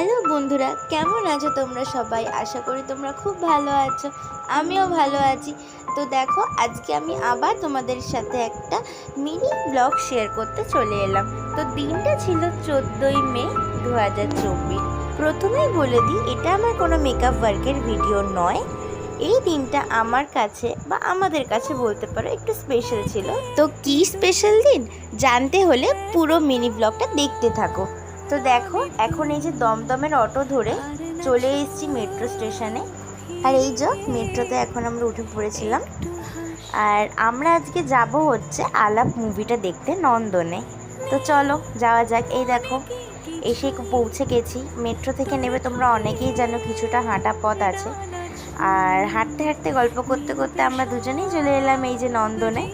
Hello বন্ধুরা, কেমন আছো তোমরা সবাই? আশা করি তোমরা খুব ভালো আছো। আমিও ভালো আছি। তো দেখো, আজকে আমি আবার তোমাদের সাথে একটা মিনি ব্লগ শেয়ার করতে চলে এলাম। তো দিনটা ছিল 14ই মে 2024। প্রথমেই বলে দিই, এটা আমার কোনো মেকআপ ওয়ার্কের ভিডিও নয়। এই দিনটা আমার কাছে বা আমাদের কাছে বলতে পারো একটু স্পেশাল ছিল। তো কি স্পেশাল দিন জানতে হলে পুরো মিনি ব্লগটা দেখতে থাকো। তো দেখো, এখন এই যে দমদমের অটো ধরে চলে এসেছি মেট্রো স্টেশনে। আর এই যে মেট্রোতে এখন আমরা উঠে পড়েছিলাম। আর আমরা আজকে যাব হচ্ছে আলাপ মুভিটা দেখতে নন্দনে। তো চলো যাওয়া যাক। এই দেখো, এসে পৌঁছে গেছি। মেট্রো থেকে নেবে তোমরা অনেকেই জানো, কিছুটা হাঁটা পথ আছে। আর হাঁটতে হাঁটতে গল্প করতে করতে আমরা দুজনেই চলে এলাম এই যে নন্দনে।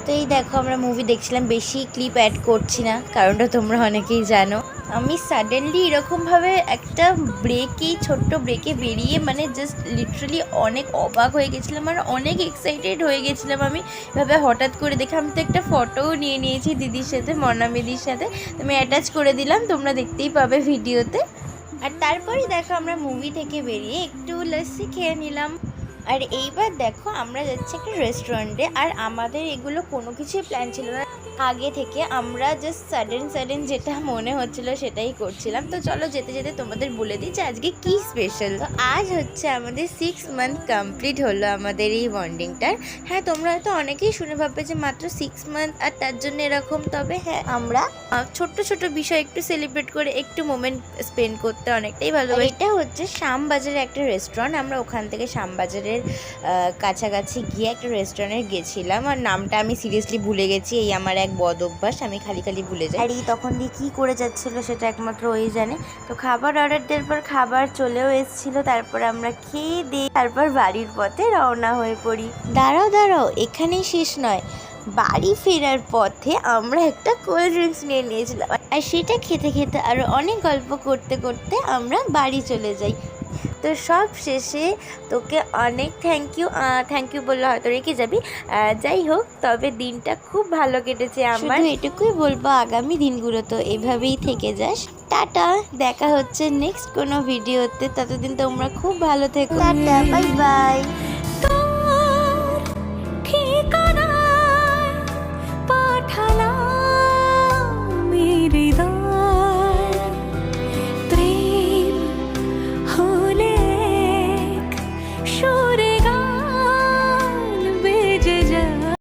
তো এই দেখো, আমরা মুভি দেখছিলাম, বেশি ক্লিপ অ্যাড করছি না, কারণটা তোমরা অনেকেই জানো। আমি সাডেনলি এরকমভাবে একটা ছোট্ট ব্রেকে বেরিয়ে জাস্ট লিটারালি অনেক অবাক হয়ে গেছিলাম আর অনেক এক্সাইটেড হয়ে গেছিলাম। আমি এভাবে হঠাৎ করে দেখে আমি তো একটা ফটোও নিয়ে নিয়েছি দিদির সাথে, মনামিদির সাথে। আমি অ্যাটাচ করে দিলাম, তোমরা দেখতেই পাবে ভিডিওতে। আর তারপরে দেখো, আমরা মুভি থেকে বেরিয়ে একটু লস্যি খেয়ে নিলাম। আর এইবার দেখো, আমরা যাচ্ছি একটা রেস্টুরেন্টে। আর আমাদের এগুলো কোনো কিছুই প্ল্যান ছিল না আগে থেকে, আমরা জাস্ট সাডেন যেটা মনে হচ্ছিল সেটাই করছিলাম। তো চলো যেতে যেতে তোমাদের বলে দিই যে আজকে কি স্পেশাল। তো আজ হচ্ছে আমাদের 6 মান্থ কমপ্লিট হলো আমাদের এই বন্ডিংটার। হ্যাঁ, তোমরা হয়তো অনেকেই শুনে ভাববে যে মাত্র 6 মান্থ আর তার জন্য এরকম। তবে হ্যাঁ, আমরা ছোট্ট ছোট্ট বিষয় একটু সেলিব্রেট করে একটু মোমেন্ট স্পেন্ড করতে অনেকটাই ভালো। এটা হচ্ছে শ্যামবাজারের একটা রেস্টুরেন্ট। আমরা ওখান থেকে শ্যামবাজারের কাছাকাছি গিয়ে একটা রেস্টুরেন্টে গেছিলাম। আর নামটা আমি সিরিয়াসলি ভুলে গেছি, এই আমার এক বদ অভ্যাস, আমি খালি ভুলে যাই। আর এই তখন দিয়ে কী করে যাচ্ছিলো সেটা একমাত্র ওই জানে। তো খাবার অর্ডার দেওয়ার পর খাবার চলেও এসেছিলো। তারপর আমরা খেয়ে দিই, তারপর বাড়ির পথে রওনা হয়ে পড়ি। দাঁড়াও, এখানেই শেষ নয়। বাড়ি ফেরার পথে আমরা একটা কোল্ড ড্রিঙ্কস নিয়ে নিয়েছিলাম, আর সেটা খেতে খেতে আরও অনেক গল্প করতে করতে আমরা বাড়ি চলে যাই। তো সব শেষে তোকে অনেক থ্যাংক ইউ বললে হয়তো রেখে যাবি। যাই হোক, তবে দিনটা খুব ভালো কেটেছে আমার। এটুকুই বলবো, আগামী দিনগুলো তো এভাবেই থেকে যাস। টাটা, দেখা হচ্ছে নেক্সট কোনো ভিডিওতে। ততদিন তোমরা খুব ভালো থেকো। Tata, bye bye.